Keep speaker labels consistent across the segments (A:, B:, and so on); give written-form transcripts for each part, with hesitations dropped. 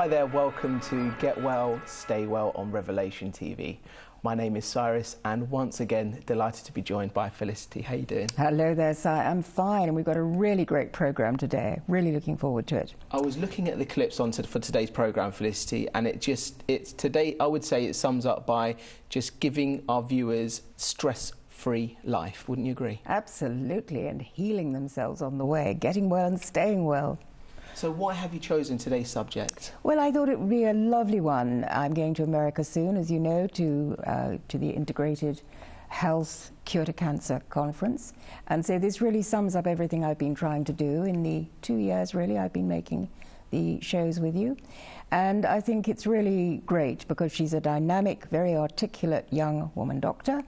A: Hi there, welcome to Get Well, Stay Well on Revelation TV. My name is Cyrus, and once again, delighted to be joined by Felicity. How you doing?
B: Hello there, Si. I'm fine, and we've got a really great programme today. Really looking forward to it.
A: I was looking at the clips for today's programme, Felicity, and it's today, I would say it sums up by just giving our viewers stress-free life. Wouldn't you agree?
B: Absolutely, and healing themselves on the way, getting well and staying well.
A: So why have you chosen today's subject?
B: Well, I thought it would be a lovely one. I'm going to America soon, as you know, to the Integrated Health Cure to Cancer Conference. And so this really sums up everything I've been trying to do in the 2 years, really, I've been making the shows with you. And I think it's really great because she's a dynamic, very articulate young woman doctor,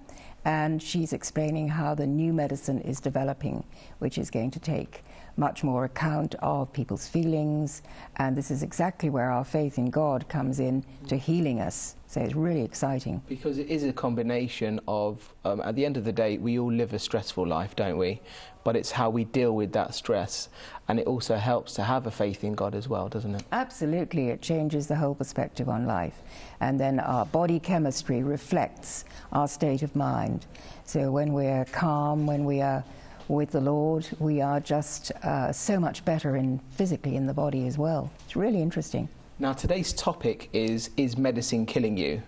B: and she's explaining how the new medicine is developing, which is going to take much more account of people's feelings, and this is exactly where our faith in God comes in to healing us. So it's really exciting.
A: Because it is a combination of, at the end of the day, we all live a stressful life, don't we? But it's how we deal with that stress, and it also helps to have a faith in God as well, doesn't it?
B: Absolutely, it changes the whole perspective on life. And then our body chemistry reflects our state of mind. So when we're calm, when we are with the Lord, we are just so much better physically in the body as well. It's really interesting.
A: Now today's topic is medicine killing you?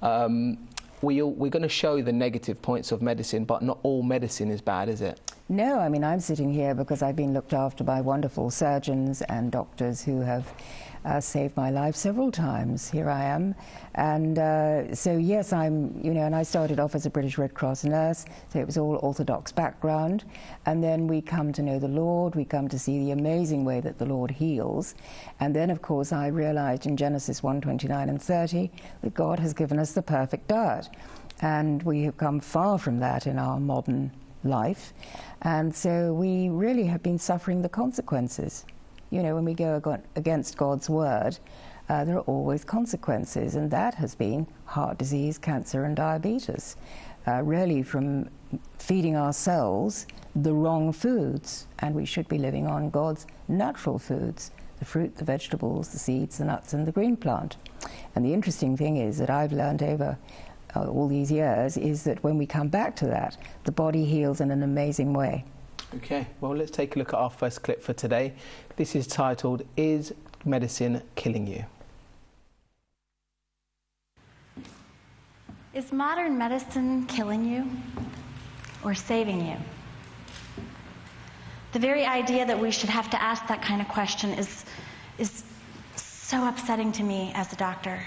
A: We're going to show the negative points of medicine, but not all medicine is bad, is it?
B: No, I mean, I'm sitting here because I've been looked after by wonderful surgeons and doctors who have saved my life several times. Here I am. And so, yes, and I started off as a British Red Cross nurse, so it was all Orthodox background. And then we come to know the Lord, we come to see the amazing way that the Lord heals. And then, of course, I realized in Genesis 1:29 and 30 that God has given us the perfect diet. And we have come far from that in our modern life. And so we really have been suffering the consequences. You know, when we go against God's word, there are always consequences, and that has been heart disease, cancer and diabetes, really from feeding ourselves the wrong foods, and we should be living on God's natural foods, the fruit, the vegetables, the seeds, the nuts and the green plant. And the interesting thing is that I've learned over all these years is that when we come back to that, the body heals in an amazing way.
A: Okay, well, let's take a look at our first clip for today. This is titled, Is Medicine Killing You?
C: Is modern medicine killing you or saving you? The very idea that we should have to ask that kind of question is so upsetting to me as a doctor.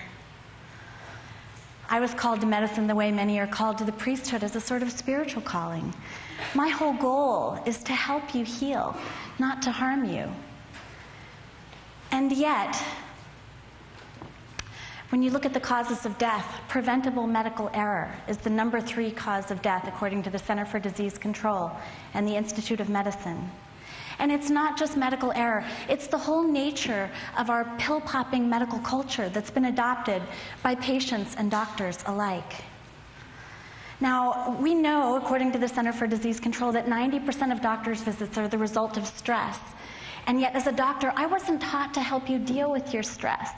C: I was called to medicine the way many are called to the priesthood, as a sort of spiritual calling. My whole goal is to help you heal, not to harm you. And yet, when you look at the causes of death, preventable medical error is the #3 cause of death according to the Center for Disease Control and the Institute of Medicine. And it's not just medical error, it's the whole nature of our pill-popping medical culture that's been adopted by patients and doctors alike. Now, we know, according to the Center for Disease Control, that 90% of doctors' visits are the result of stress. And yet, as a doctor, I wasn't taught to help you deal with your stress.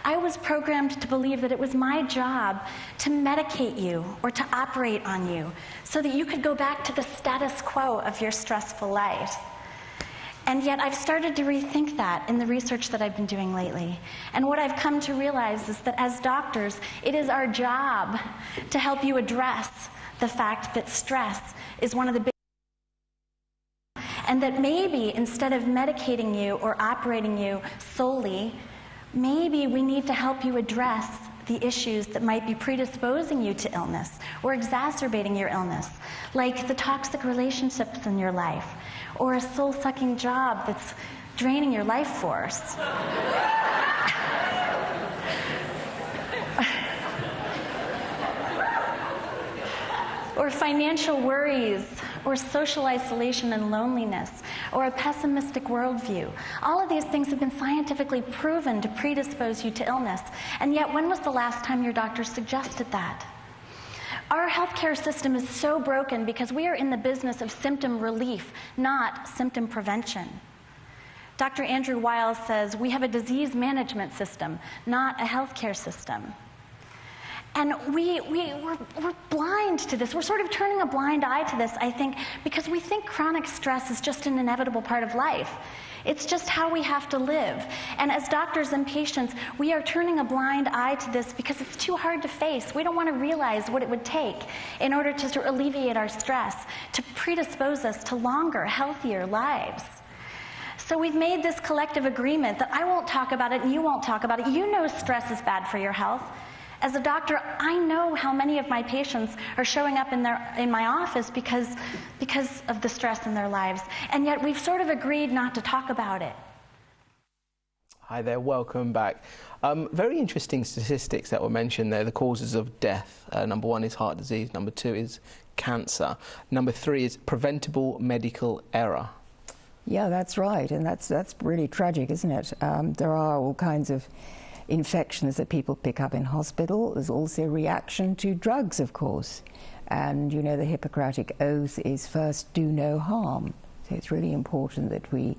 C: I was programmed to believe that it was my job to medicate you or to operate on you so that you could go back to the status quo of your stressful life. And yet I've started to rethink that in the research that I've been doing lately. And what I've come to realize is that as doctors, it is our job to help you address the fact that stress is one of the big, and that maybe instead of medicating you or operating you solely, maybe we need to help you address the issues that might be predisposing you to illness or exacerbating your illness, like the toxic relationships in your life, or a soul-sucking job that's draining your life force. Or financial worries, or social isolation and loneliness, or a pessimistic worldview. All of these things have been scientifically proven to predispose you to illness. And yet, when was the last time your doctor suggested that? Our healthcare system is so broken because we are in the business of symptom relief, not symptom prevention. Dr. Andrew Weil says we have a disease management system, not a healthcare system. And we're blind to this. We're sort of turning a blind eye to this, I think, because we think chronic stress is just an inevitable part of life. It's just how we have to live. And as doctors and patients, we are turning a blind eye to this because it's too hard to face. We don't want to realize what it would take in order to alleviate our stress, to predispose us to longer, healthier lives. So we've made this collective agreement that I won't talk about it and you won't talk about it. You know stress is bad for your health. As a doctor, I know how many of my patients are showing up in my office because of the stress in their lives, and yet we've sort of agreed not to talk about it.
A: Hi there, welcome back. Very interesting statistics that were mentioned there, the causes of death. Number 1 is heart disease, number 2 is cancer, number 3 is preventable medical error.
B: Yeah, that's right, and that's really tragic, isn't it? There are all kinds of infections that people pick up in hospital. There's also reaction to drugs, of course. And you know, the Hippocratic Oath is first do no harm. So it's really important that we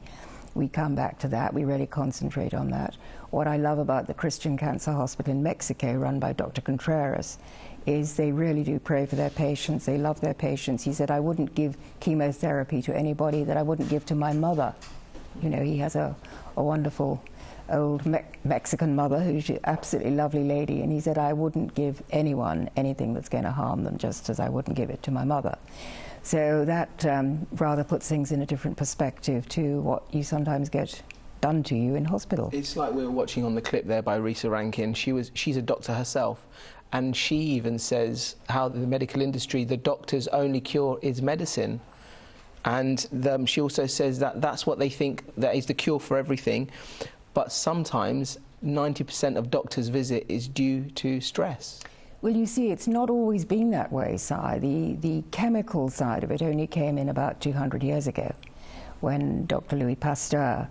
B: come back to that. We really concentrate on that. What I love about the Christian Cancer Hospital in Mexico, run by Dr. Contreras, is they really do pray for their patients. They love their patients. He said, I wouldn't give chemotherapy to anybody that I wouldn't give to my mother. You know, he has a wonderful old Mexican mother who's an absolutely lovely lady, and he said, I wouldn't give anyone anything that's going to harm them, just as I wouldn't give it to my mother. So that rather puts things in a different perspective to what you sometimes get done to you in hospital.
A: It's like we were watching on the clip there by Risa Rankin. She's a doctor herself, and she even says how the medical industry, the doctor's only cure is medicine. And she also says that that's what they think that is the cure for everything. But sometimes 90% of doctors' visit is due to stress.
B: Well, you see, it's not always been that way, Si. The chemical side of it only came in about 200 years ago, when Dr. Louis Pasteur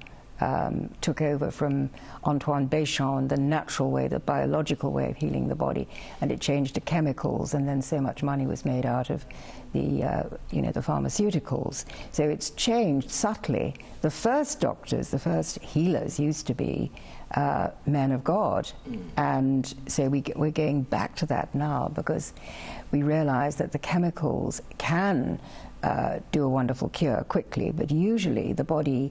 B: took over from Antoine Béchamp, the natural way, the biological way of healing the body, and it changed to chemicals, and then so much money was made out of the pharmaceuticals. So it's changed subtly. The first doctors, the first healers used to be men of God, and so we're going back to that now because we realize that the chemicals can do a wonderful cure quickly, but usually the body,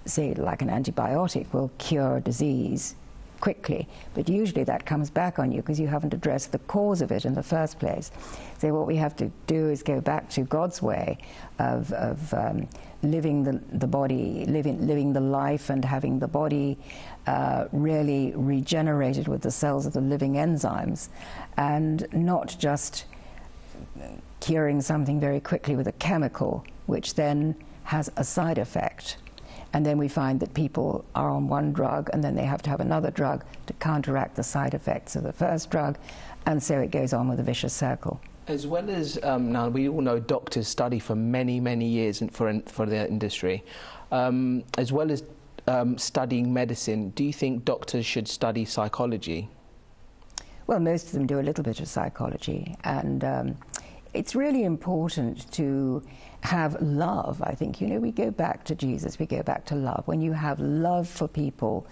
B: say like an antibiotic, will cure a disease quickly, but usually that comes back on you because you haven't addressed the cause of it in the first place. So what we have to do is go back to God's way of living the body, living the life, and having the body really regenerated with the cells of the living enzymes, and not just curing something very quickly with a chemical, which then has a side effect. And then we find that people are on one drug and then they have to have another drug to counteract the side effects of the first drug, and so it goes on with a vicious circle.
A: As well as, now we all know doctors study for many, many years for their industry. As well as studying medicine, do you think doctors should study psychology?
B: Well, most of them do a little bit of psychology, and it's really important to have love. I think, you know, we go back to Jesus, we go back to love. When you have love for people,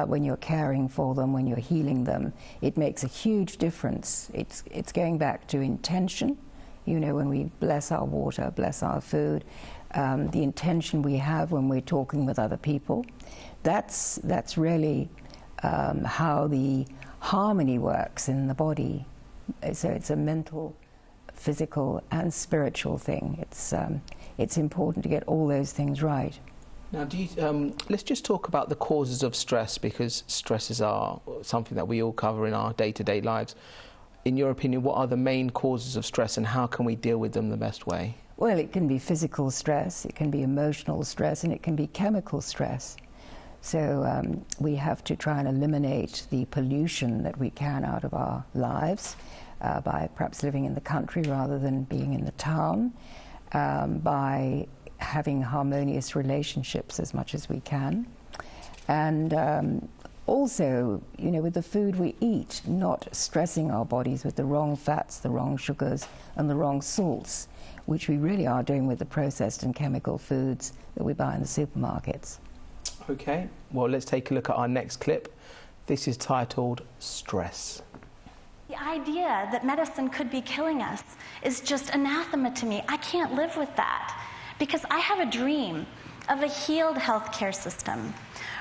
B: when you're caring for them, when you're healing them, it makes a huge difference. It's going back to intention. You know, when we bless our water, bless our food, the intention we have when we're talking with other people, that's really how the harmony works in the body. So it's a mental, physical and spiritual thing. It's important to get all those things right.
A: Now, let's just talk about the causes of stress, because stresses are something that we all cover in our day-to-day lives. In your opinion, what are the main causes of stress, and how can we deal with them the best way?
B: Well, it can be physical stress, it can be emotional stress, and it can be chemical stress. So we have to try and eliminate the pollution that we can out of our lives, by perhaps living in the country rather than being in the town, by having harmonious relationships as much as we can, and also, you know, with the food we eat, not stressing our bodies with the wrong fats, the wrong sugars and the wrong salts, which we really are doing with the processed and chemical foods that we buy in the supermarkets.
A: Okay, well, let's take a look at our next clip. This is titled Stress.
C: The idea that medicine could be killing us is just anathema to me. I can't live with that because I have a dream of a healed healthcare system,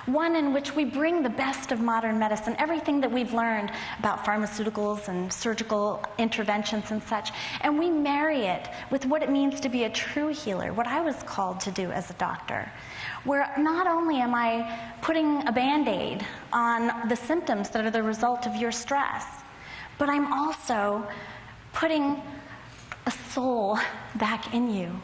C: one in which we bring the best of modern medicine, everything that we've learned about pharmaceuticals and surgical interventions and such, and we marry it with what it means to be a true healer, what I was called to do as a doctor, where not only am I putting a Band-Aid on the symptoms that are the result of your stress, but I'm also putting a soul back in you.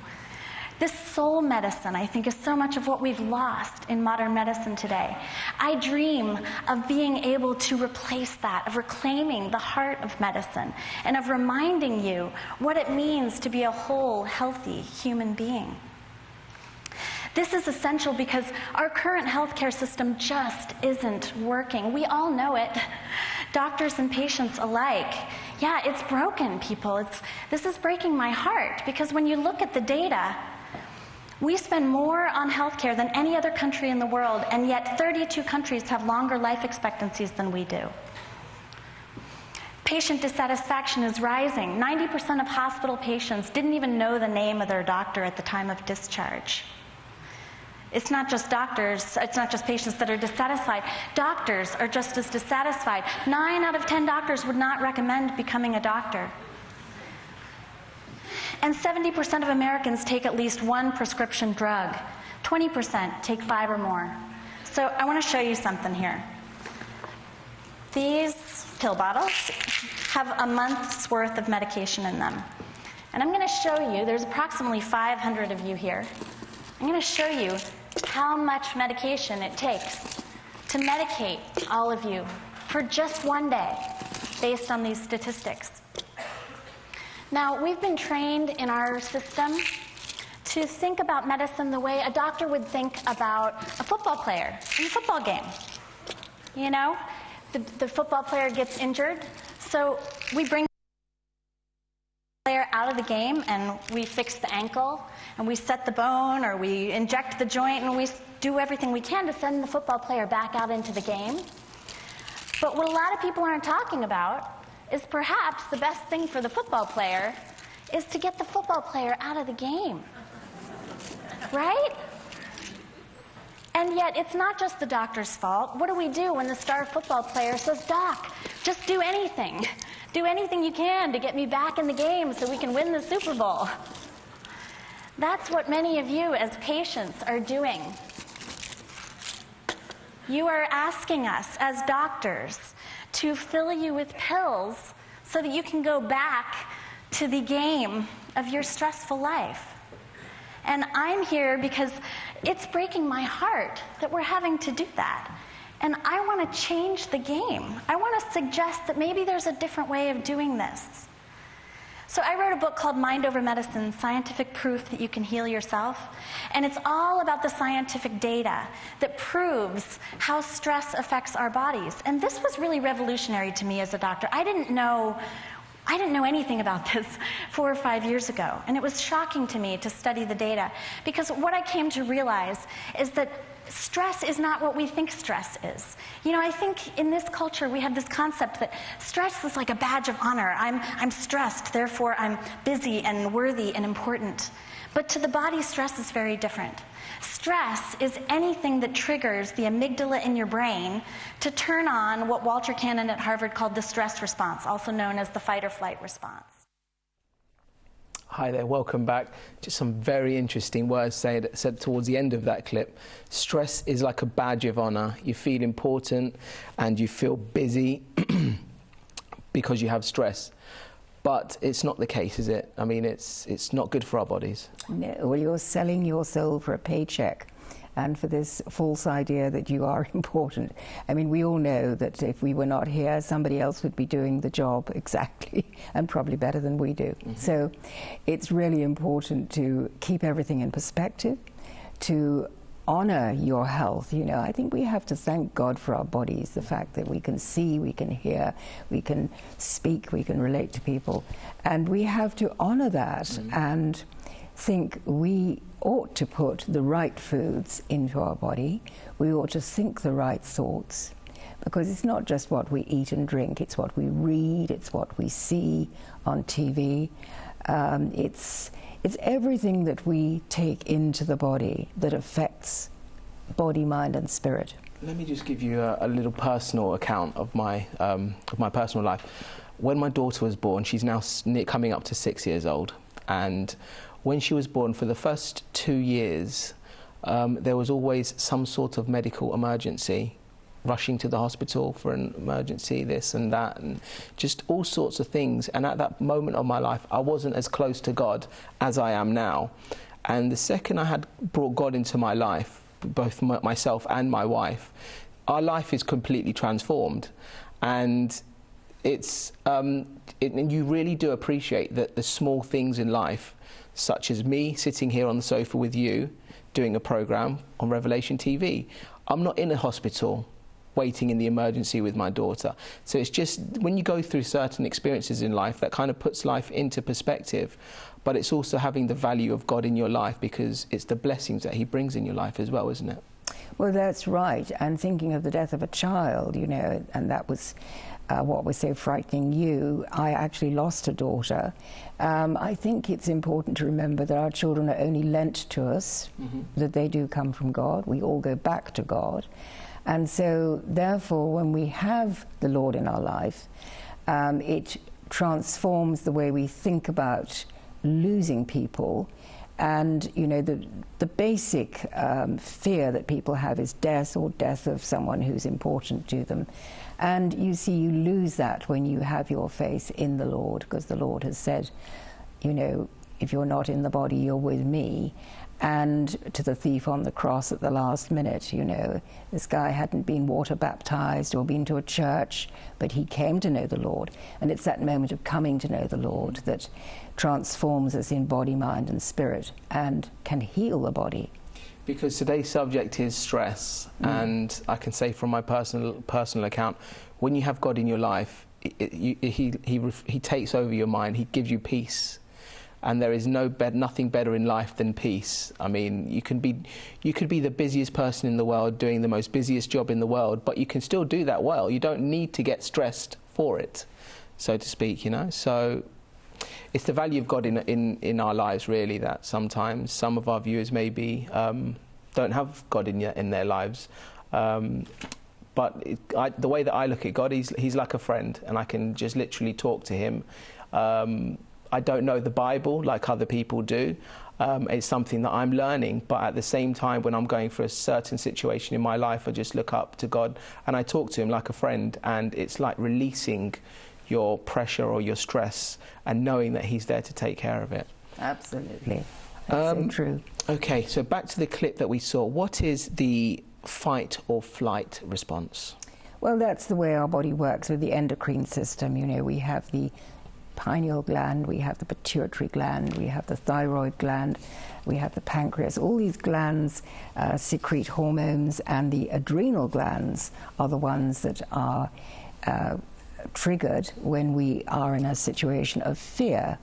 C: This soul medicine, I think, is so much of what we've lost in modern medicine today. I dream of being able to replace that, of reclaiming the heart of medicine, and of reminding you what it means to be a whole, healthy human being. This is essential because our current healthcare system just isn't working. We all know it, doctors and patients alike. Yeah, it's broken, people. This is breaking my heart because when you look at the data, we spend more on healthcare than any other country in the world, and yet 32 countries have longer life expectancies than we do. Patient dissatisfaction is rising. 90% of hospital patients didn't even know the name of their doctor at the time of discharge. It's not just doctors, it's not just patients that are dissatisfied. Doctors are just as dissatisfied. 9 out of 10 doctors would not recommend becoming a doctor. And 70% of Americans take at least one prescription drug. 20% take 5 or more. So I want to show you something here. These pill bottles have a month's worth of medication in them. And I'm going to show you, there's approximately 500 of you here. I'm going to show you how much medication it takes to medicate all of you for just one day, based on these statistics. Now, we've been trained in our system to think about medicine the way a doctor would think about a football player in a football game. You know, the football player gets injured, so we bring the player out of the game and we fix the ankle and we set the bone or we inject the joint and we do everything we can to send the football player back out into the game. But what a lot of people aren't talking about is perhaps the best thing for the football player is to get the football player out of the game. Right? And yet, it's not just the doctor's fault. What do we do when the star football player says, "Doc, just do anything. Do anything you can to get me back in the game so we can win the Super Bowl"? That's what many of you as patients are doing. You are asking us as doctors to fill you with pills so that you can go back to the game of your stressful life. And I'm here because it's breaking my heart that we're having to do that. And I want to change the game. I want to suggest that maybe there's a different way of doing this. So I wrote a book called Mind Over Medicine, Scientific Proof That You Can Heal Yourself. And it's all about the scientific data that proves how stress affects our bodies. And this was really revolutionary to me as a doctor. I didn't know anything about this 4 or 5 years ago. And it was shocking to me to study the data. Because what I came to realize is that stress is not what we think stress is. You know, I think in this culture we have this concept that stress is like a badge of honor. I'm stressed, therefore I'm busy and worthy and important. But to the body, stress is very different. Stress is anything that triggers the amygdala in your brain to turn on what Walter Cannon at Harvard called the stress response, also known as the fight or flight response.
A: Hi there, welcome back. Just some very interesting words said towards the end of that clip. Stress is like a badge of honor. You feel important and you feel busy because you have stress. But it's not the case, is it? I mean, it's not good for our bodies.
B: No, well, you're selling your soul for a paycheck and for this false idea that you are important. I mean, we all know that if we were not here, somebody else would be doing the job exactly and probably better than we do. Mm-hmm. So it's really important to keep everything in perspective, to honor your health. You know, I think we have to thank God for our bodies, the fact that we can see, we can hear, we can speak, we can relate to people. And we have to honor that and think we ought to put the right foods into our body. We ought to think the right thoughts, because it's not just what we eat and drink, it's what we read, it's what we see on TV. It's everything that we take into the body that affects body, mind and spirit.
A: Let me just give you a little personal account of my personal life. When my daughter was born, she's now coming up to 6 years old, and when she was born, for the first 2 years, there was always some sort of medical emergency, rushing to the hospital for an emergency, this and that, and just all sorts of things. And at that moment of my life, I wasn't as close to God as I am now. And the second I had brought God into my life, both myself and my wife, our life is completely transformed. And it's and you really do appreciate that the small things in life, such as me sitting here on the sofa with you doing a program on Revelation TV. I'm not in a hospital waiting in the emergency with my daughter. So it's just when you go through certain experiences in life, that kind of puts life into perspective. But it's also having the value of God in your life, because it's the blessings that he brings in your life as well, isn't it?
B: Well, that's right. And thinking of the death of a child, you know, and that was what was so frightening you. I actually lost a daughter. I think it's important to remember that our children are only lent to us, that they do come from God. We all go back to God. And so, therefore, when we have the Lord in our life, it transforms the way we think about losing people. And, you know, the basic fear that people have is death, or death of someone who's important to them. And you see, you lose that when you have your faith in the Lord, because the Lord has said, you know, if you're not in the body, you're with me. And to the thief on the cross at the last minute, you know, this guy hadn't been water baptized or been to a church, but he came to know the Lord. And it's that moment of coming to know the Lord that transforms us in body, mind and spirit, and can heal the body.
A: Because today's subject is stress, and I can say from my personal account, when you have God in your life, he takes over your mind. He gives you peace, and there is nothing better in life than peace. I mean, you could be the busiest person in the world, doing the most busiest job in the world, but you can still do that well. You don't need to get stressed for it, so to speak. You know, so. It's the value of God in our lives, really, that sometimes some of our viewers maybe don't have God in their lives. But the way that I look at God, he's like a friend, and I can just literally talk to him. I don't know the Bible like other people do. It's something that I'm learning, but at the same time, when I'm going through a certain situation in my life, I just look up to God and I talk to him like a friend, and it's like releasing your pressure or your stress and knowing that he's there to take care of it.
B: Absolutely. That's so true.
A: Okay, so back to the clip that we saw. What is the fight or flight response?
B: Well, that's the way our body works with the endocrine system. You know, we have the pineal gland, we have the pituitary gland, we have the thyroid gland, we have the pancreas. All these glands secrete hormones, and the adrenal glands are the ones that are triggered when we are in a situation of fear.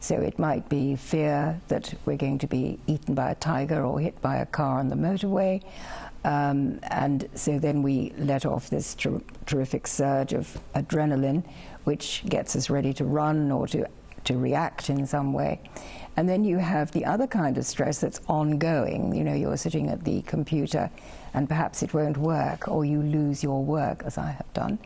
B: So it might be fear that we're going to be eaten by a tiger or hit by a car on the motorway, and so then we let off this terrific surge of adrenaline, which gets us ready to run or to react in some way. And then you have the other kind of stress that's ongoing. You know, you're sitting at the computer and perhaps it won't work, or you lose your work, as I have done.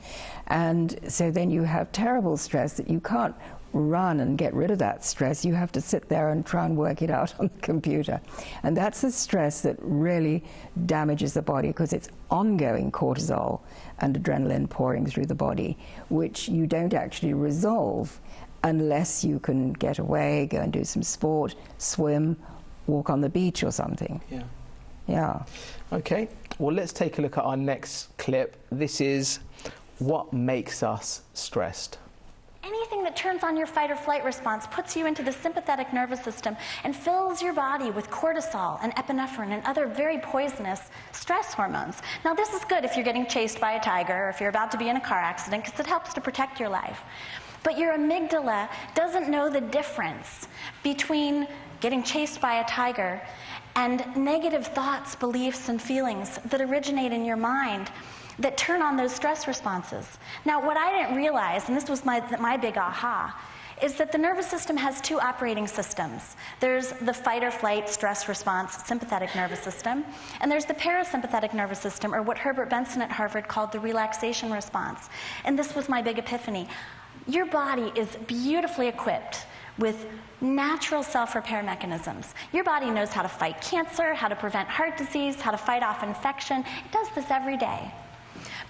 B: And so then you have terrible stress that you can't run and get rid of that stress. You have to sit there and try and work it out on the computer. And that's the stress that really damages the body, because it's ongoing cortisol and adrenaline pouring through the body, which you don't actually resolve unless you can get away, go and do some sport, swim, walk on the beach or something.
A: Yeah.
B: Yeah.
A: Okay, well, let's take a look at our next clip. This is what makes us stressed.
C: Anything that turns on your fight or flight response puts you into the sympathetic nervous system and fills your body with cortisol and epinephrine and other very poisonous stress hormones. Now, this is good if you're getting chased by a tiger or if you're about to be in a car accident, because it helps to protect your life. But your amygdala doesn't know the difference between getting chased by a tiger, and negative thoughts, beliefs, and feelings that originate in your mind that turn on those stress responses. Now, what I didn't realize, and this was my big aha, is that the nervous system has two operating systems. There's the fight or flight stress response, sympathetic nervous system, and there's the parasympathetic nervous system, or what Herbert Benson at Harvard called the relaxation response. And this was my big epiphany. Your body is beautifully equipped with natural self-repair mechanisms. Your body knows how to fight cancer, how to prevent heart disease, how to fight off infection. It does this every day.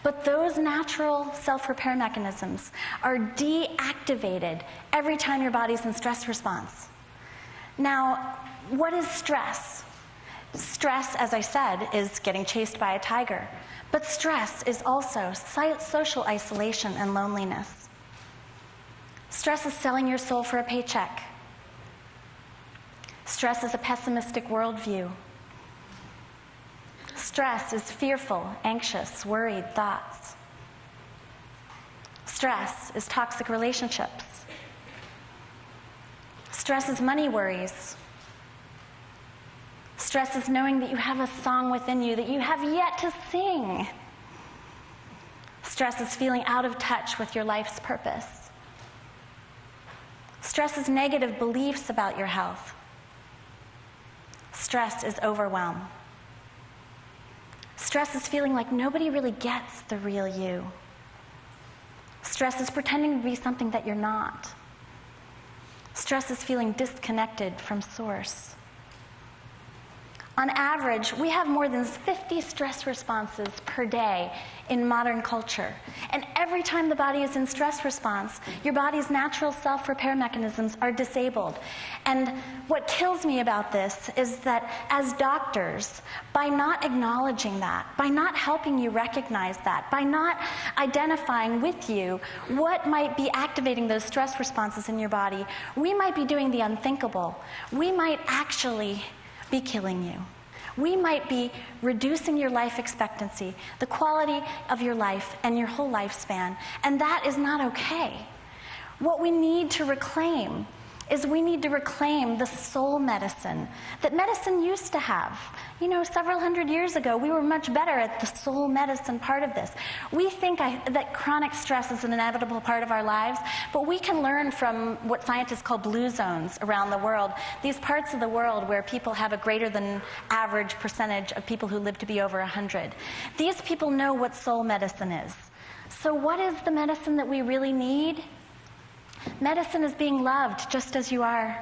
C: But those natural self-repair mechanisms are deactivated every time your body's in stress response. Now, what is stress? Stress, as I said, is getting chased by a tiger. But stress is also social isolation and loneliness. Stress is selling your soul for a paycheck. Stress is a pessimistic worldview. Stress is fearful, anxious, worried thoughts. Stress is toxic relationships. Stress is money worries. Stress is knowing that you have a song within you that you have yet to sing. Stress is feeling out of touch with your life's purpose. Stress is negative beliefs about your health. Stress is overwhelm. Stress is feeling like nobody really gets the real you. Stress is pretending to be something that you're not. Stress is feeling disconnected from source. On average, we have more than 50 stress responses per day in modern culture. And every time the body is in stress response, your body's natural self-repair mechanisms are disabled. And what kills me about this is that as doctors, by not acknowledging that, by not helping you recognize that, by not identifying with you what might be activating those stress responses in your body, we might be doing the unthinkable. We might actually be killing you. We might be reducing your life expectancy, the quality of your life, and your whole lifespan. And that is not okay. What we need to reclaim is we need to reclaim the soul medicine that medicine used to have. You know, several hundred years ago, we were much better at the soul medicine part of this. We think that chronic stress is an inevitable part of our lives, but we can learn from what scientists call blue zones around the world, these parts of the world where people have a greater than average percentage of people who live to be over 100. These people know what soul medicine is. So what is the medicine that we really need? Medicine is being loved just as you are.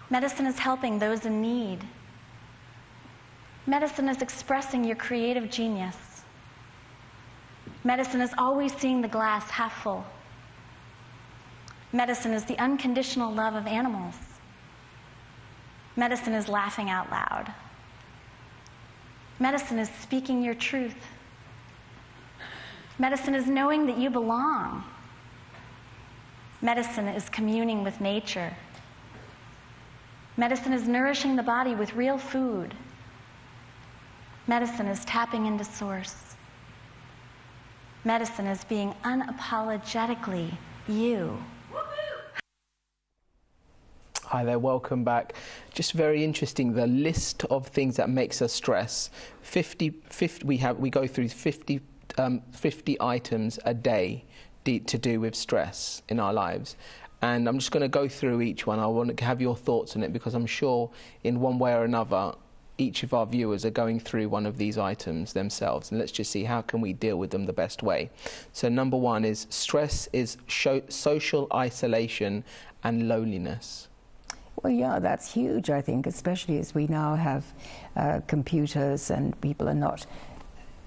C: Medicine is helping those in need. Medicine is expressing your creative genius. Medicine is always seeing the glass half full. Medicine is the unconditional love of animals. Medicine is laughing out loud. Medicine is speaking your truth. Medicine is knowing that you belong. Medicine is communing with nature. Medicine is nourishing the body with real food. Medicine is tapping into source. Medicine is being unapologetically you.
A: Hi there, welcome back. Just very interesting, the list of things that makes us stress. We go through 50 items a day to do with stress in our lives. And I'm just going to go through each one. I want to have your thoughts on it because I'm sure in one way or another each of our viewers are going through one of these items themselves, and let's just see how can we deal with them the best way. So number one is stress is social isolation and loneliness.
B: Well, yeah, that's huge, I think, especially as we now have computers and people are not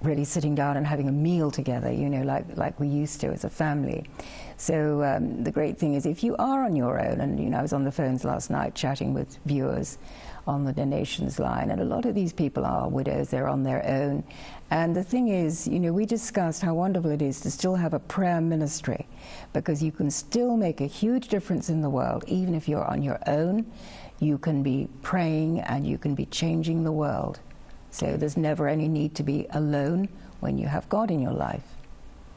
B: really sitting down and having a meal together, you know, like we used to as a family. So the great thing is if you are on your own, and, you know, I was on the phones last night chatting with viewers on the donations line, and a lot of these people are widows, they're on their own. And the thing is, you know, we discussed how wonderful it is to still have a prayer ministry, because you can still make a huge difference in the world. Even if you're on your own, you can be praying and you can be changing the world. So there's never any need to be alone when you have God in your life.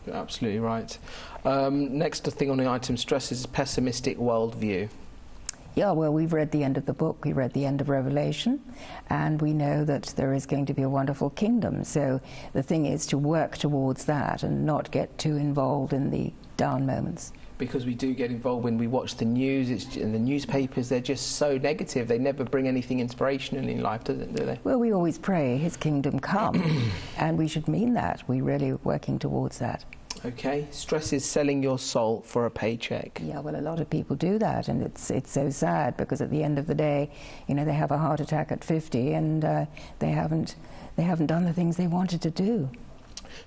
A: You're absolutely right. Next thing on the item, stress is a pessimistic worldview.
B: Yeah, well, we've read the end of the book, we read the end of Revelation, and we know that there is going to be a wonderful kingdom. So the thing is to work towards that and not get too involved in the down moments.
A: Because we do get involved when we watch the news, and the newspapers, they're just so negative. They never bring anything inspirational in life, do they?
B: Well, we always pray, His kingdom come, and we should mean that. We're really working towards that.
A: Okay, stress is selling your soul for a paycheck.
B: Yeah, well, a lot of people do that, and it's so sad, because at the end of the day, you know, they have a heart attack at 50, and they haven't done the things they wanted to do.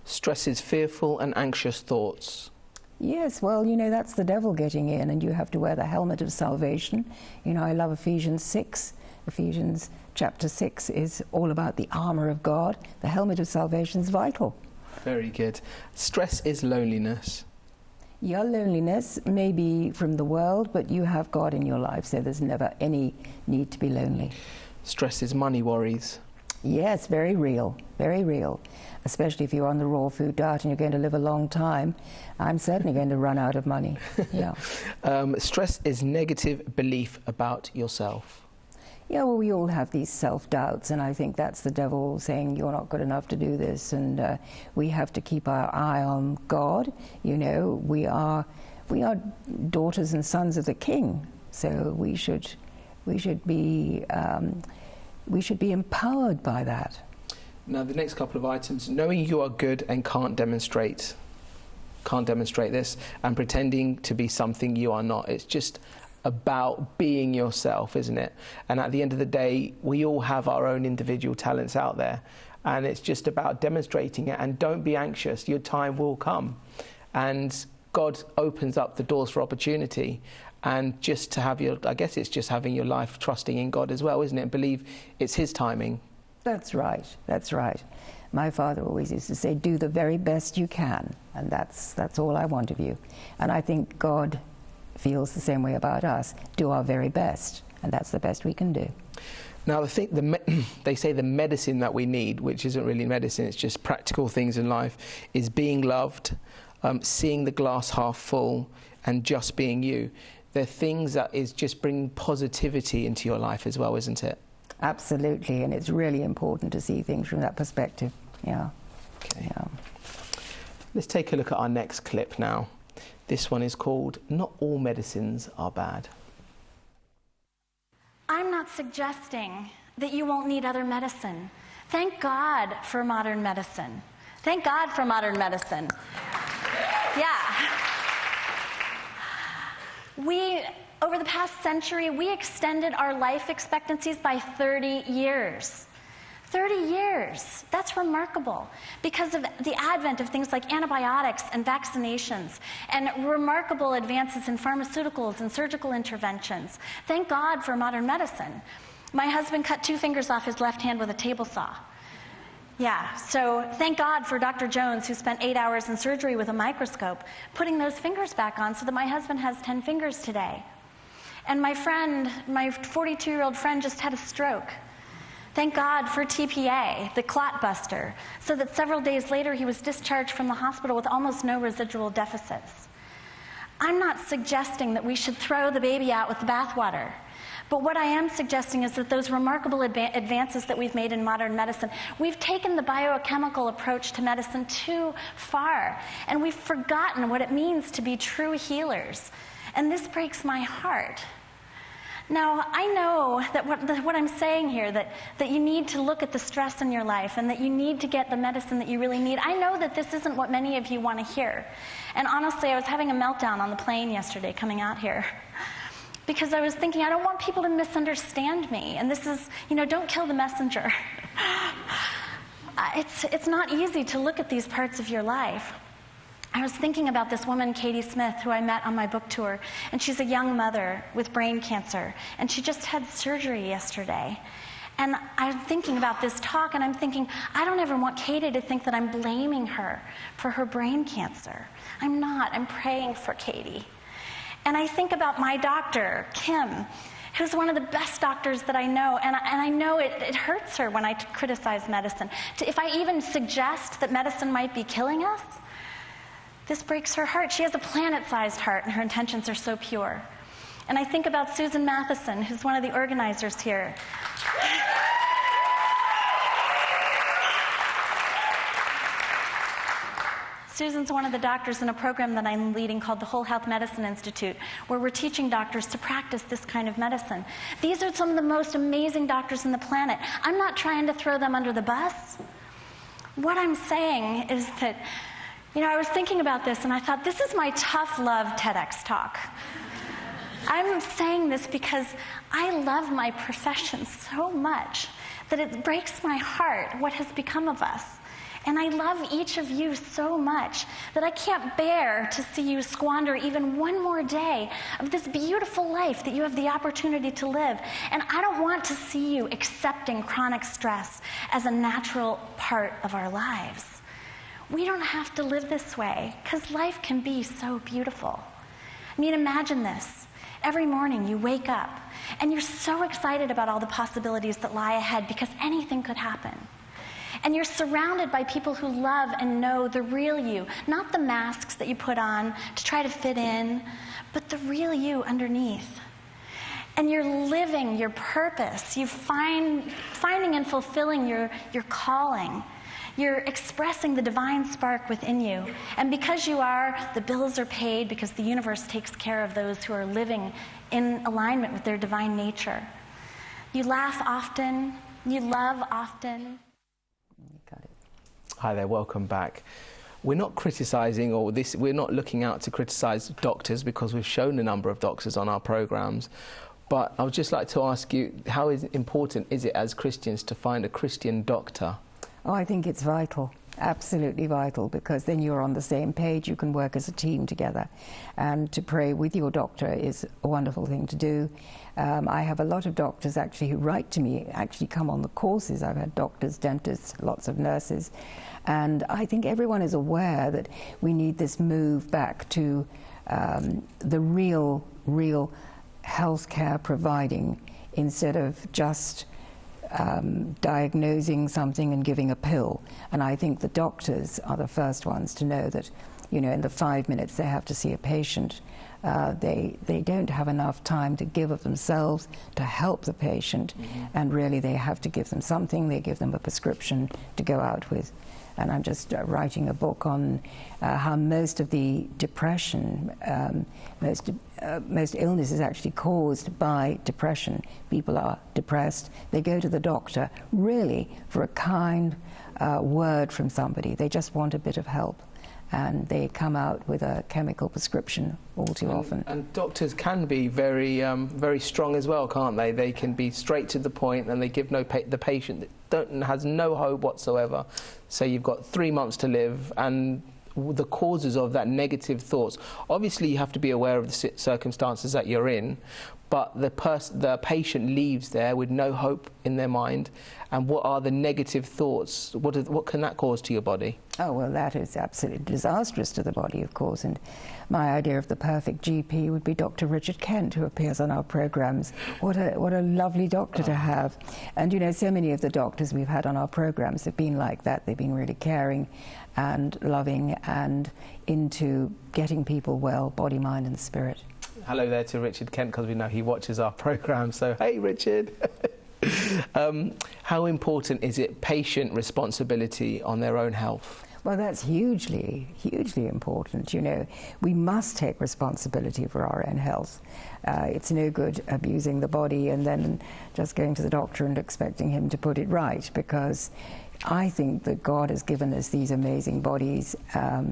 A: Stress is fearful and anxious thoughts.
B: Yes, well, you know, that's the devil getting in, and you have to wear the helmet of salvation. You know, I love Ephesians 6. Ephesians chapter 6 is all about the armor of God. The helmet of salvation is vital.
A: Very good. Stress is loneliness.
B: Your loneliness may be from the world, but you have God in your life, so there's never any need to be lonely.
A: Stress is money worries.
B: Yes, very real, especially if you're on the raw food diet and you're going to live a long time. I'm certainly going to run out of money. Yeah.
A: Stress is negative belief about yourself.
B: Yeah, well, we all have these self-doubts, and I think that's the devil saying you're not good enough to do this, and we have to keep our eye on God. You know, we are daughters and sons of the King, so we should be empowered by that.
A: Now, the next couple of items: knowing you are good and can't demonstrate this, and pretending to be something you are not. It's just about being yourself, isn't it? And at the end of the day, we all have our own individual talents out there, and it's just about demonstrating it. And don't be anxious, your time will come, and God opens up the doors for opportunity. And just to have I guess it's just having your life trusting in God as well, isn't it? And believe it's His timing.
B: That's right. My father always used to say, do the very best you can, and that's all I want of you. And I think God feels the same way about us. Do our very best, and that's the best we can do.
A: Now, they say the medicine that we need, which isn't really medicine, it's just practical things in life, is being loved, seeing the glass half full, and just being you. They're things that is just bringing positivity into your life as well, isn't it?
B: Absolutely, and it's really important to see things from that perspective. Yeah.
A: Okay.
B: Yeah.
A: Let's take a look at our next clip now. This one is called "Not All Medicines Are Bad."
C: I'm not suggesting that you won't need other medicine. Thank God for modern medicine. Thank God for modern medicine. Yeah. Over the past century, we extended our life expectancies by 30 years. 30 years. That's remarkable because of the advent of things like antibiotics and vaccinations and remarkable advances in pharmaceuticals and surgical interventions. Thank God for modern medicine. My husband cut 2 fingers off his left hand with a table saw. Yeah, so thank God for Dr. Jones, who spent 8 hours in surgery with a microscope, putting those fingers back on so that my husband has 10 fingers today. And my 42-year-old friend just had a stroke. Thank God for TPA, the clot buster, so that several days later he was discharged from the hospital with almost no residual deficits. I'm not suggesting that we should throw the baby out with the bathwater. But what I am suggesting is that those remarkable advances that we've made in modern medicine, we've taken the biochemical approach to medicine too far, and we've forgotten what it means to be true healers. And this breaks my heart. Now, I know that what I'm saying here, that you need to look at the stress in your life and that you need to get the medicine that you really need. I know that this isn't what many of you want to hear. And honestly, I was having a meltdown on the plane yesterday coming out here. Because I was thinking, I don't want people to misunderstand me. And this is, don't kill the messenger. It's not easy to look at these parts of your life. I was thinking about this woman, Katie Smith, who I met on my book tour. And she's a young mother with brain cancer. And she just had surgery yesterday. And I'm thinking about this talk, and I'm thinking, I don't ever want Katie to think that I'm blaming her for her brain cancer. I'm not. I'm praying for Katie. And I think about my doctor, Kim, who's one of the best doctors that I know, and I know it hurts her when I criticize medicine. If I even suggest that medicine might be killing us, this breaks her heart. She has a planet-sized heart, and her intentions are so pure. And I think about Susan Matheson, who's one of the organizers here. Susan's one of the doctors in a program that I'm leading called the Whole Health Medicine Institute, where we're teaching doctors to practice this kind of medicine. These are some of the most amazing doctors on the planet. I'm not trying to throw them under the bus. What I'm saying is that, I was thinking about this and I thought, this is my tough love TEDx talk. I'm saying this because I love my profession so much that it breaks my heart what has become of us. And I love each of you so much that I can't bear to see you squander even one more day of this beautiful life that you have the opportunity to live. And I don't want to see you accepting chronic stress as a natural part of our lives. We don't have to live this way, because life can be so beautiful. I mean, imagine this. Every morning you wake up and you're so excited about all the possibilities that lie ahead, because anything could happen. And you're surrounded by people who love and know the real you, not the masks that you put on to try to fit in, but the real you underneath. And you're living your purpose. You're finding and fulfilling your calling. You're expressing the divine spark within you. And because you are, the bills are paid, because the universe takes care of those who are living in alignment with their divine nature. You laugh often. You love often.
A: Hi there, welcome back. We're not criticizing, we're not looking out to criticize doctors, because we've shown a number of doctors on our programs. But I would just like to ask you, how important is it as Christians to find a Christian doctor?
B: Oh, I think it's vital. Absolutely vital, because then you're on the same page. You can work as a team together, and to pray with your doctor is a wonderful thing to do. I have a lot of doctors actually who write to me, actually come on the courses. I've had doctors, dentists, lots of nurses, and I think everyone is aware that we need this move back to the real healthcare providing, instead of just diagnosing something and giving a pill. And I think the doctors are the first ones to know that, in the 5 minutes they have to see a patient, they don't have enough time to give of themselves to help the patient, and really they have to give them something. They give them a prescription to go out with. And I'm just writing a book on how most of the depression, most illness is actually caused by depression. People are depressed. They go to the doctor really for a kind word from somebody. They just want a bit of help, and they come out with a chemical prescription all too often. And
A: doctors can be very, very strong as well, can't they? They can be straight to the point, and they give the patient has no hope whatsoever. So you've got 3 months to live, and the causes of that negative thoughts. Obviously, you have to be aware of the circumstances that you're in, but the patient leaves there with no hope in their mind. And what are the negative thoughts? What can that cause to your body?
B: Oh, well, that is absolutely disastrous to the body, of course. And my idea of the perfect GP would be Dr. Richard Kent, who appears on our programs. What a lovely doctor to have. And, so many of the doctors we've had on our programs have been like that. They've been really caring and loving and into getting people well, body, mind and spirit.
A: Hello there to Richard Kent, because we know he watches our program. So, hey, Richard. How important is it, patient responsibility on their own health?
B: Well, that's hugely, hugely important. We must take responsibility for our own health. It's no good abusing the body and then just going to the doctor and expecting him to put it right, because I think that God has given us these amazing bodies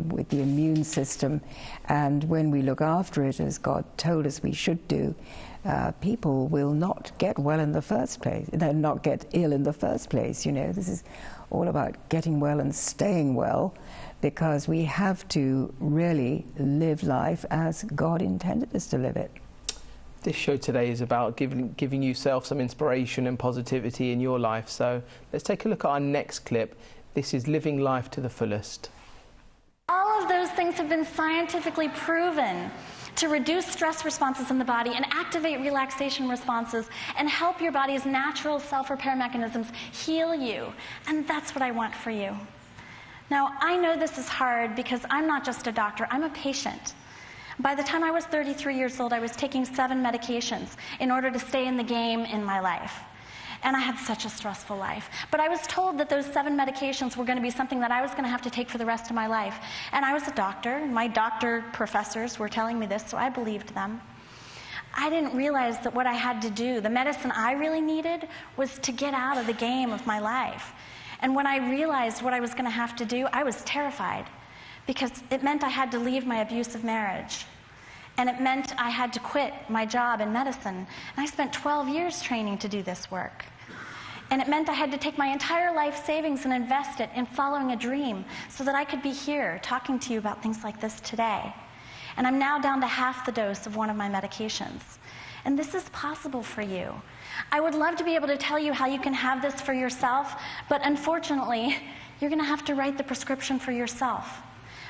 B: with the immune system, and when we look after it as God told us we should do, people will not get well in the first place. They'll not get ill in the first place. This is all about getting well and staying well, because we have to really live life as God intended us to live it.
A: This show today is about giving yourself some inspiration and positivity in your life. So let's take a look at our next clip. This is Living Life to the Fullest.
C: All of those things have been scientifically proven to reduce stress responses in the body and activate relaxation responses and help your body's natural self-repair mechanisms heal you. And that's what I want for you. Now, I know this is hard because I'm not just a doctor, I'm a patient. By the time I was 33 years old, I was taking 7 medications in order to stay in the game in my life. And I had such a stressful life. But I was told that those 7 medications were going to be something that I was going to have to take for the rest of my life. And I was a doctor, and my doctor professors were telling me this, so I believed them. I didn't realize that what I had to do, the medicine I really needed, was to get out of the game of my life. And when I realized what I was going to have to do, I was terrified, because it meant I had to leave my abusive marriage. And it meant I had to quit my job in medicine. And I spent 12 years training to do this work. And it meant I had to take my entire life savings and invest it in following a dream so that I could be here talking to you about things like this today. And I'm now down to half the dose of one of my medications. And this is possible for you. I would love to be able to tell you how you can have this for yourself, but unfortunately, you're going to have to write the prescription for yourself.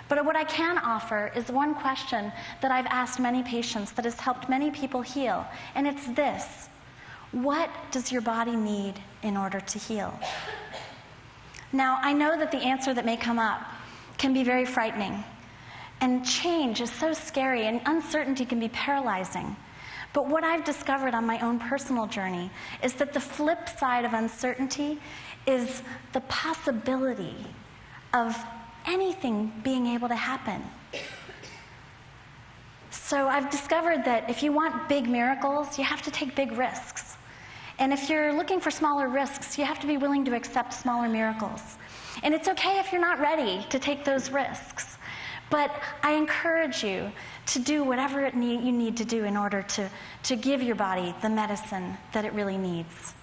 C: But what I can offer is one question that I've asked many patients that has helped many people heal, and it's this: what does your body need in order to heal? Now, I know that the answer that may come up can be very frightening, and change is so scary, and uncertainty can be paralyzing. But what I've discovered on my own personal journey is that the flip side of uncertainty is the possibility of anything being able to happen. So I've discovered that if you want big miracles, you have to take big risks. And if you're looking for smaller risks, you have to be willing to accept smaller miracles. And it's okay if you're not ready to take those risks. But I encourage you to do whatever you need to do in order to give your body the medicine that it really needs.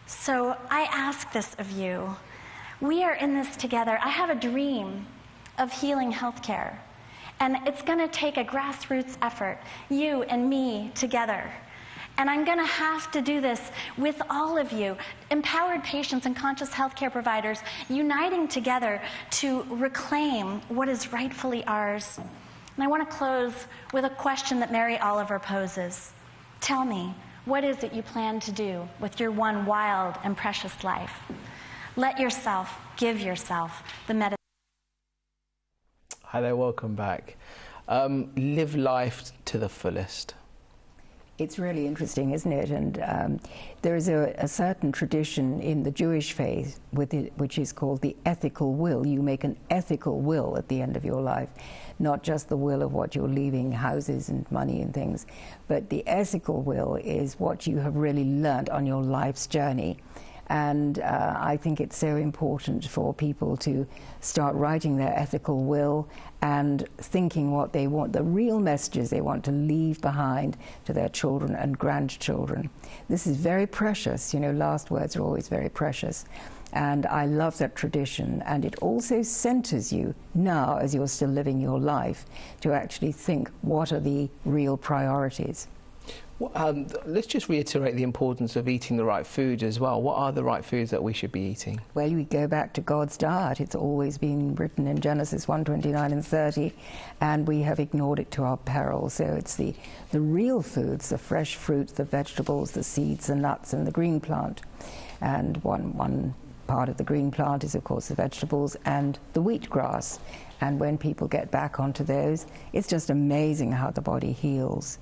C: So I ask this of you. We are in this together. I have a dream of healing healthcare, and it's going to take a grassroots effort, you and me together. And I'm going to have to do this with all of you, empowered patients and conscious healthcare providers, uniting together to reclaim what is rightfully ours. And I want to close with a question that Mary Oliver poses. Tell me, what is it you plan to do with your one wild and precious life? Let yourself give yourself the medicine.
A: Hi there, welcome back. Live life to the fullest.
B: It's really interesting, isn't it? And there is a certain tradition in the Jewish faith which is called the ethical will. You make an ethical will at the end of your life, not just the will of what you're leaving, houses and money and things, but the ethical will is what you have really learned on your life's journey. And I think it's so important for people to start writing their ethical will and thinking what they want, the real messages they want to leave behind to their children and grandchildren. This is very precious. You know, last words are always very precious. And I love that tradition. And it also centers you now, as you're still living your life, to actually think, what are the real priorities?
A: Well, let's just reiterate the importance of eating the right food as well. What are the right foods that we should be eating?
B: Well, we go back to God's diet. It's always been written in Genesis 1:29 and 30, and we have ignored it to our peril. So it's the real foods, the fresh fruits, the vegetables, the seeds, the nuts, and the green plant. And one part of the green plant is, of course, the vegetables and the wheatgrass. And when people get back onto those, it's just amazing how the body heals.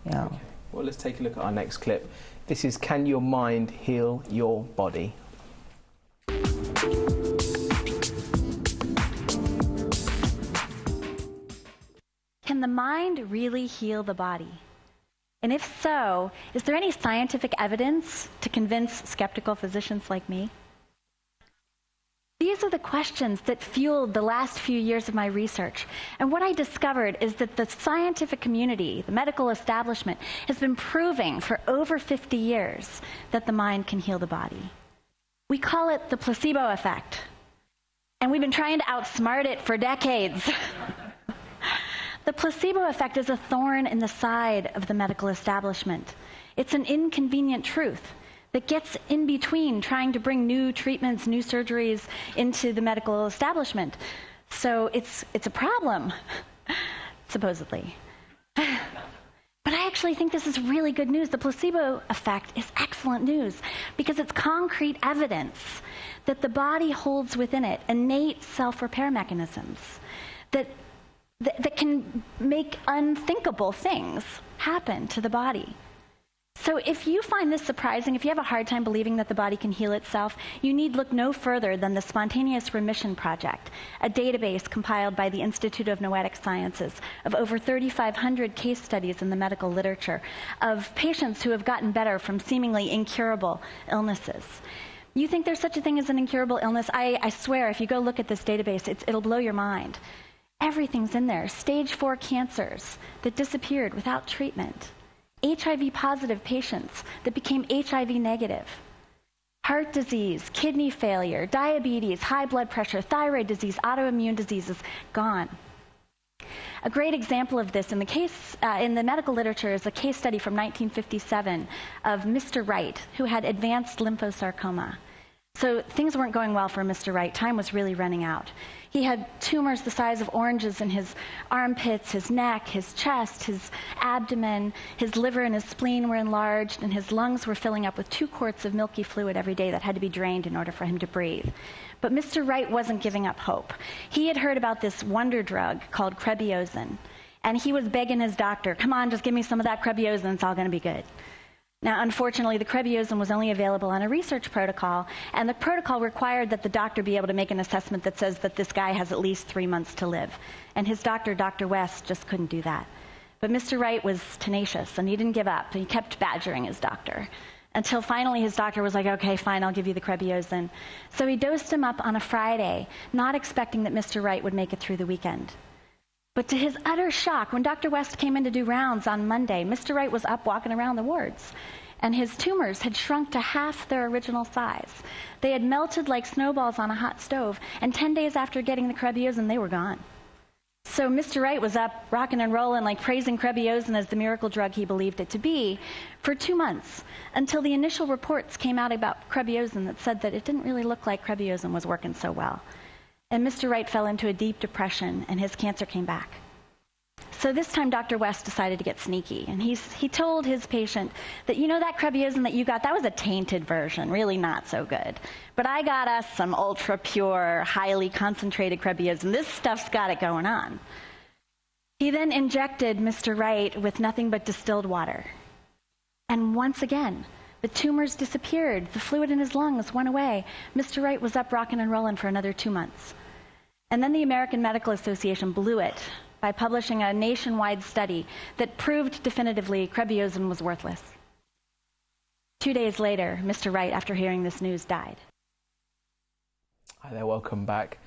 B: Yeah.
A: Okay. Well, let's take a look at our next clip. This is Can Your Mind Heal Your Body?
C: Can the mind really heal the body? And if so, is there any scientific evidence to convince skeptical physicians like me? These are the questions that fueled the last few years of my research. And what I discovered is that the scientific community, the medical establishment, has been proving for over 50 years that the mind can heal the body. We call it the placebo effect. And we've been trying to outsmart it for decades. The placebo effect is a thorn in the side of the medical establishment. It's an inconvenient truth that gets in between trying to bring new treatments, new surgeries into the medical establishment. So it's a problem, supposedly. But I actually think this is really good news. The placebo effect is excellent news because it's concrete evidence that the body holds within it innate self-repair mechanisms that that can make unthinkable things happen to the body. So if you find this surprising, if you have a hard time believing that the body can heal itself, you need look no further than the Spontaneous Remission Project, a database compiled by the Institute of Noetic Sciences of over 3,500 case studies in the medical literature of patients who have gotten better from seemingly incurable illnesses. You think there's such a thing as an incurable illness? I swear, if you go look at this database, it'll blow your mind. Everything's in there. Stage 4 cancers that disappeared without treatment. HIV-positive patients that became HIV negative. Heart disease, kidney failure, diabetes, high blood pressure, thyroid disease, autoimmune diseases, gone. A great example of this in the medical literature is a case study from 1957 of Mr. Wright, who had advanced lymphosarcoma. So things weren't going well for Mr. Wright. Time was really running out. He had tumors the size of oranges in his armpits, his neck, his chest, his abdomen. His liver and his spleen were enlarged, and his lungs were filling up with 2 quarts of milky fluid every day that had to be drained in order for him to breathe. But Mr. Wright wasn't giving up hope. He had heard about this wonder drug called Crebiozin, and he was begging his doctor, come on, just give me some of that Crebiozin, it's all going to be good. Now, unfortunately, the Crebiozin was only available on a research protocol, and the protocol required that the doctor be able to make an assessment that says that this guy has at least 3 months to live. And his doctor, Dr. West, just couldn't do that. But Mr. Wright was tenacious, and he didn't give up. He kept badgering his doctor, until finally his doctor was like, okay, fine, I'll give you the Crebiozin. So he dosed him up on a Friday, not expecting that Mr. Wright would make it through the weekend. But to his utter shock, when Dr. West came in to do rounds on Monday, Mr. Wright was up walking around the wards, and his tumors had shrunk to half their original size. They had melted like snowballs on a hot stove, and 10 days after getting the Crebiozin, they were gone. So Mr. Wright was up rocking and rolling, like praising Crebiozin as the miracle drug he believed it to be, for 2 months, until the initial reports came out about Crebiozin that said that it didn't really look like Crebiozin was working so well. And Mr. Wright fell into a deep depression, and his cancer came back. So this time, Dr. West decided to get sneaky, and he told his patient that, you know, that Crebiozin that you got, that was a tainted version, really not so good. But I got us some ultra-pure, highly concentrated Crebiozin. This stuff's got it going on. He then injected Mr. Wright with nothing but distilled water. And once again, the tumors disappeared. The fluid in his lungs went away. Mr. Wright was up rocking and rolling for another 2 months. And then the American Medical Association blew it by publishing a nationwide study that proved definitively Crebiozin was worthless. 2 days later, Mr. Wright, after hearing this news, died.
A: Hi there, welcome back.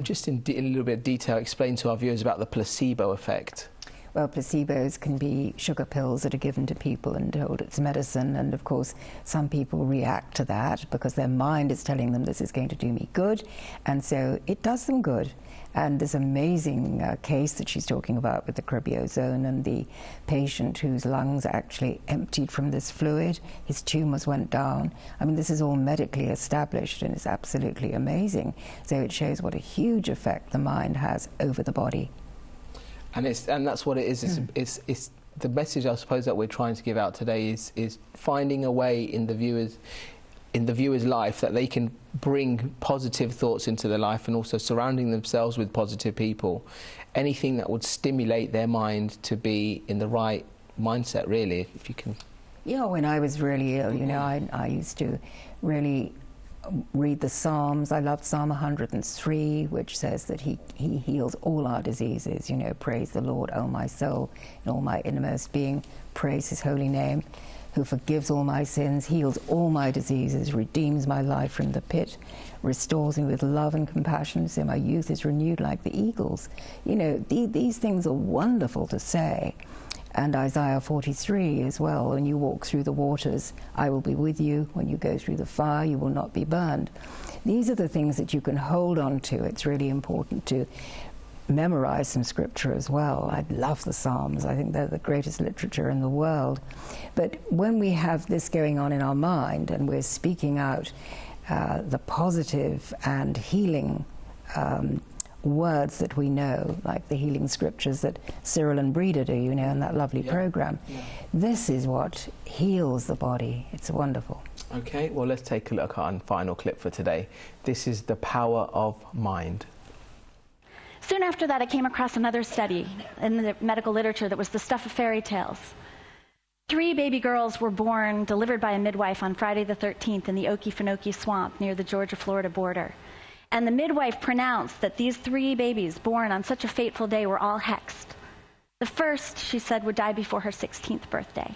A: Just in a little bit of detail, explain to our viewers about the placebo effect.
B: Well, placebos can be sugar pills that are given to people and told it's medicine, and of course some people react to that because their mind is telling them this is going to do me good, and so it does them good. And this amazing case that she's talking about with the Crebiozin and the patient whose lungs actually emptied from this fluid, his tumors went down. I mean, this is all medically established, and it's absolutely amazing. So it shows what a huge effect the mind has over the body.
A: And that's what it is. It's the message, I suppose, that we're trying to give out today is finding a way in the viewer's life that they can bring positive thoughts into their life, and also surrounding themselves with positive people. Anything that would stimulate their mind to be in the right mindset, really, if you can.
B: Yeah, when I was really ill, you know, I used to really read the Psalms. I loved Psalm 103, which says that he heals all our diseases. You know, praise the Lord, O my soul, and all my innermost being. Praise his holy name, who forgives all my sins, heals all my diseases, redeems my life from the pit, restores me with love and compassion, so my youth is renewed like the eagles. You know, these things are wonderful to say. And Isaiah 43 as well, when you walk through the waters, I will be with you. When you go through the fire, you will not be burned. These are the things that you can hold on to. It's really important to memorize some scripture as well. I love the Psalms. I think they're the greatest literature in the world. But when we have this going on in our mind and we're speaking out the positive and healing words that we know, like the healing scriptures that Cyril and Breda do, you know, in that lovely program. Yeah. This is what heals the body. It's wonderful.
A: Okay, well, let's take a look at our final clip for today. This is The Power of Mind.
C: Soon after that, I came across another study in the medical literature that was the stuff of fairy tales. 3 baby girls were born, delivered by a midwife on Friday the 13th in the Okefenokee Swamp near the Georgia-Florida border. And the midwife pronounced that these 3 babies born on such a fateful day were all hexed. The first, she said, would die before her 16th birthday.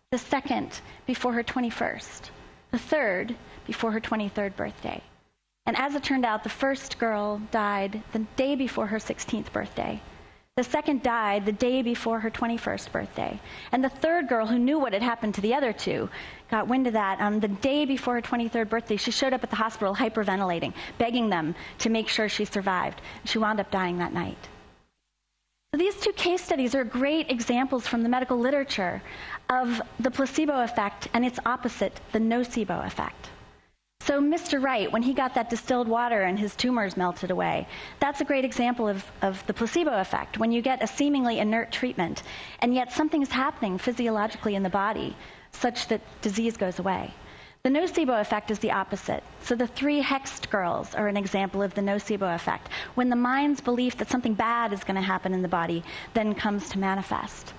C: The second, before her 21st. The third, before her 23rd birthday. And as it turned out, the first girl died the day before her 16th birthday. The second died the day before her 21st birthday. And the third girl, who knew what had happened to the other 2, got wind of that. On the day before her 23rd birthday, she showed up at the hospital hyperventilating, begging them to make sure she survived. She wound up dying that night. So these 2 case studies are great examples from the medical literature of the placebo effect and its opposite, the nocebo effect. So Mr. Wright, when he got that distilled water and his tumors melted away, that's a great example of the placebo effect, when you get a seemingly inert treatment, and yet something is happening physiologically in the body such that disease goes away. The nocebo effect is the opposite. So the 3 hexed girls are an example of the nocebo effect, when the mind's belief that something bad is going to happen in the body then comes to manifest.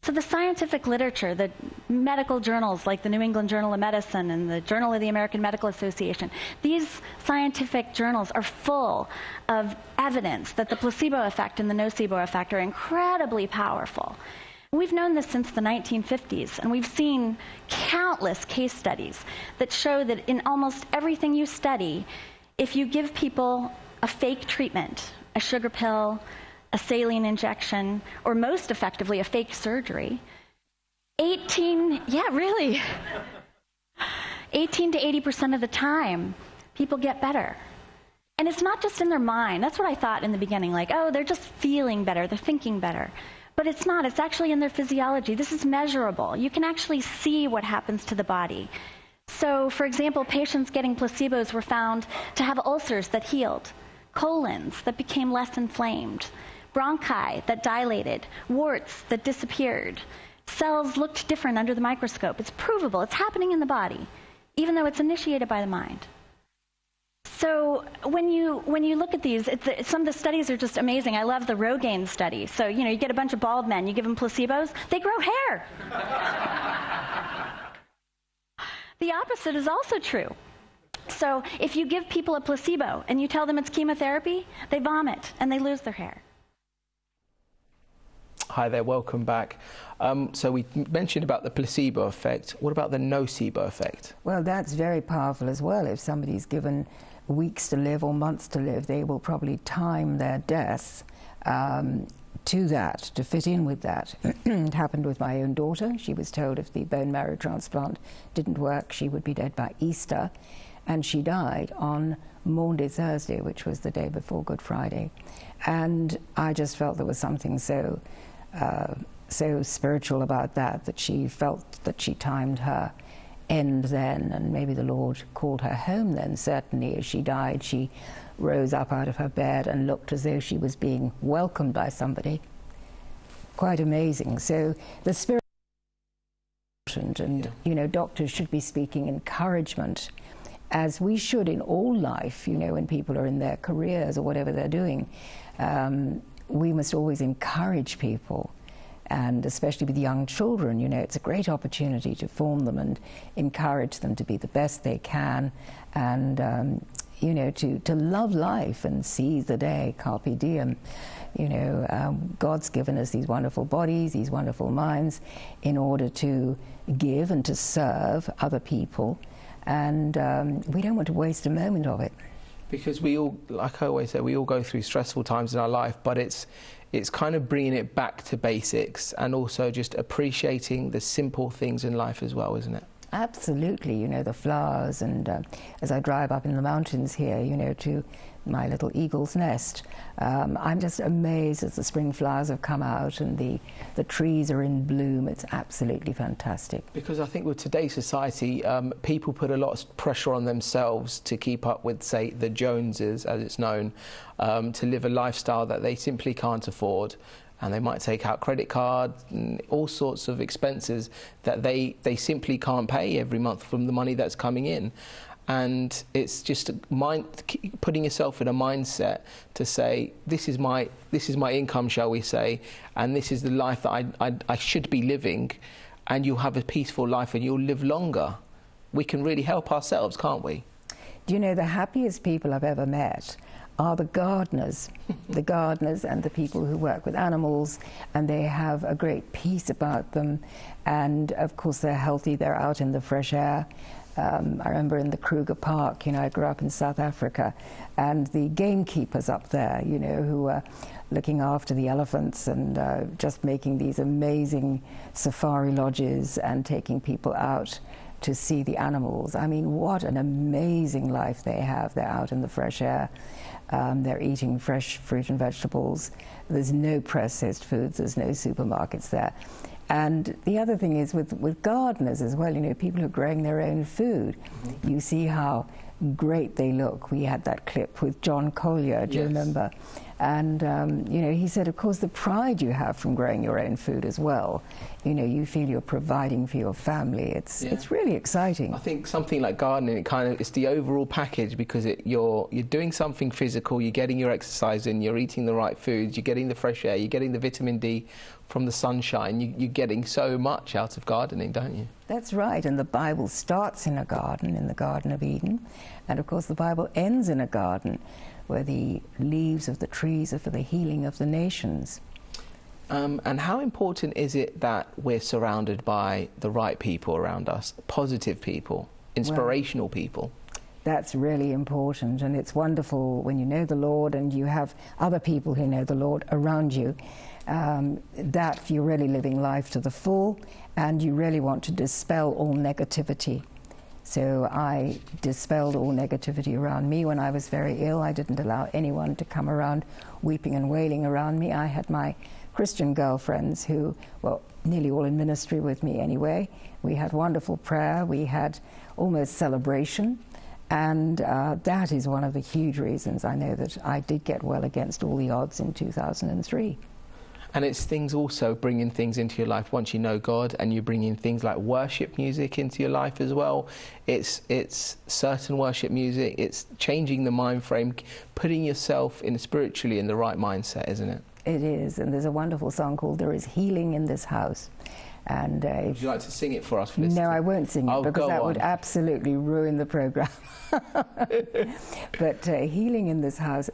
C: So the scientific literature, the medical journals like the New England Journal of Medicine and the Journal of the American Medical Association, these scientific journals are full of evidence that the placebo effect and the nocebo effect are incredibly powerful. We've known this since the 1950s, and we've seen countless case studies that show that in almost everything you study, if you give people a fake treatment, a sugar pill, a saline injection, or most effectively, a fake surgery, 18 to 80% of the time, people get better. And it's not just in their mind. That's what I thought in the beginning, like, oh, they're just feeling better, they're thinking better. But it's not. It's actually in their physiology. This is measurable. You can actually see what happens to the body. So, for example, patients getting placebos were found to have ulcers that healed, colons that became less inflamed, bronchi that dilated, warts that disappeared. Cells looked different under the microscope. It's provable. It's happening in the body, even though it's initiated by the mind. So when you look at these, some of the studies are just amazing. I love the Rogaine study. So, you get a bunch of bald men, you give them placebos, they grow hair. The opposite is also true. So if you give people a placebo and you tell them it's chemotherapy, they vomit and they lose their hair.
A: Hi there, welcome back. So we mentioned about the placebo effect. What about the nocebo effect?
B: Well, that's very powerful as well. If somebody's given weeks to live or months to live, they will probably time their death to that, to fit in with that. It happened with my own daughter. She was told if the bone marrow transplant didn't work, she would be dead by Easter. And she died on Maundy Thursday, which was the day before Good Friday. And I just felt there was something so spiritual about that, that she felt that she timed her end then, and maybe the Lord called her home then. Certainly as she died, she rose up out of her bed and looked as though she was being welcomed by somebody. Quite amazing. So the spirit, and doctors should be speaking encouragement, as we should in all life, when people are in their careers or whatever they're doing. We must always encourage people, and especially with young children, it's a great opportunity to form them and encourage them to be the best they can, and to love life and seize the day, carpe diem. God's given us these wonderful bodies, these wonderful minds, in order to give and to serve other people, and we don't want to waste a moment of it.
A: Because we all, like I always say, we all go through stressful times in our life, but it's kind of bringing it back to basics and also just appreciating the simple things in life as well, isn't it?
B: Absolutely. The flowers, and as I drive up in the mountains here, to my little eagle's nest, I'm just amazed as the spring flowers have come out and the trees are in bloom. It's absolutely fantastic. Because
A: I think with today's society, people put a lot of pressure on themselves to keep up with, say, the Joneses, as it's known, to live a lifestyle that they simply can't afford. And they might take out credit cards and all sorts of expenses that they simply can't pay every month from the money that's coming in. And it's just putting yourself in a mindset to say, this is my income, shall we say, and this is the life that I should be living, and you'll have a peaceful life and you'll live longer. We can really help ourselves, can't we?
B: Do you know, the happiest people I've ever met are the gardeners, the gardeners and the people who work with animals, and they have a great peace about them. And of course, they're healthy, they're out in the fresh air. I remember in the Kruger Park, you know, I grew up in South Africa, and the gamekeepers up there, you know, who were looking after the elephants and just making these amazing safari lodges and taking people out to see the animals. I mean, what an amazing life they have. They're out in the fresh air. They're eating fresh fruit and vegetables. There's no processed foods. There's no supermarkets there. And the other thing is with gardeners as well, you know, people who are growing their own food. Mm-hmm. You see how great they look. We had that clip with John Collier, do you remember? And, you know, he said, of course, the pride you have from growing your own food as well. You know, you feel you're providing for your family. It's really exciting.
A: I think something like gardening, it's the overall package, because you're doing something physical, you're getting your exercise in, you're eating the right foods, you're getting the fresh air, you're getting the vitamin D from the sunshine. You're getting so much out of gardening, don't you?
B: That's right, and the Bible starts in a garden, in the Garden of Eden, and of course the Bible ends in a garden where the leaves of the trees are for the healing of the nations.
A: And how important is it that we're surrounded by the right people around us, positive people, inspirational people?
B: That's really important, and it's wonderful when you know the Lord and you have other people who know the Lord around you, that you're really living life to the full, and you really want to dispel all negativity. So I dispelled all negativity around me when I was very ill. I didn't allow anyone to come around weeping and wailing around me. I had my Christian girlfriends who were nearly all in ministry with me anyway. We had wonderful prayer. We had almost celebration. And that is one of the huge reasons I know that I did get well against all the odds in 2003.
A: And it's things also bringing things into your life once you know God, and you bring in things like worship music into your life as well. It's certain worship music. It's changing the mind frame, putting yourself spiritually in the right mindset, isn't it?
B: It is, and there's a wonderful song called "There Is Healing in This House." And
A: would you like to sing it for us, Felicity?
B: No, I won't sing it because that would absolutely ruin the program. But healing in this house,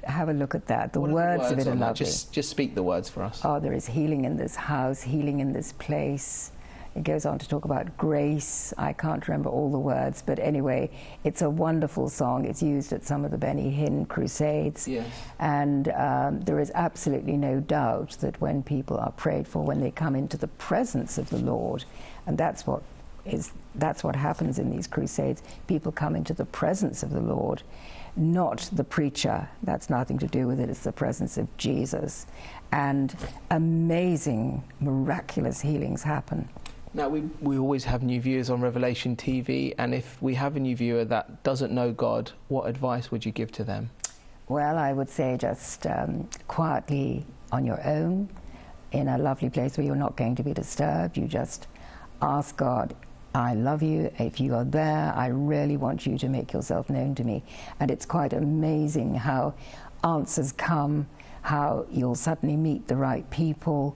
B: have a look at that. The words of it are lovely.
A: Just speak the words for us.
B: Oh, there is healing in this house, healing in this place. It goes on to talk about grace. I can't remember all the words, but anyway, it's a wonderful song. It's used at some of the Benny Hinn crusades. Yes. And there is absolutely no doubt that when people are prayed for, when they come into the presence of the Lord, and that's what happens in these crusades. People come into the presence of the Lord, not the preacher. That's nothing to do with it. It's the presence of Jesus. And amazing, miraculous healings happen.
A: Now, we always have new viewers on Revelation TV, and if we have a new viewer that doesn't know God, what advice would you give to them?
B: Well, I would say just quietly on your own, in a lovely place where you're not going to be disturbed. You just ask God, I love you. If you are there, I really want you to make yourself known to me. And it's quite amazing how answers come, how you'll suddenly meet the right people.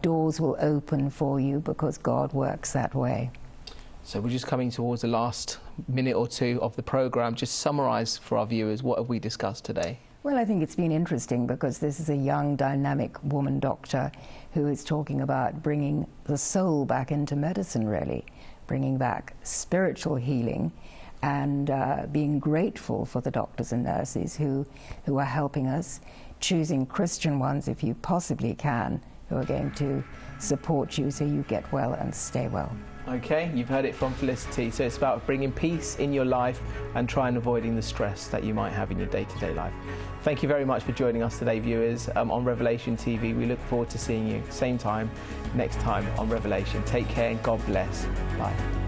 B: Doors will open for you because God works that way.
A: So we're just coming towards the last minute or two of the program. Just summarize for our viewers, what have we discussed today?
B: Well, I think it's been interesting because this is a young, dynamic woman doctor who is talking about bringing the soul back into medicine, really, bringing back spiritual healing, and being grateful for the doctors and nurses who are helping us, choosing Christian ones if you possibly can, who are going to support you so you get well and stay well.
A: Okay, you've heard it from Felicity. So it's about bringing peace in your life and trying avoiding the stress that you might have in your day-to-day life. Thank you very much for joining us today, viewers, on Revelation TV. We look forward to seeing you same time next time on Revelation. Take care and God bless. Bye.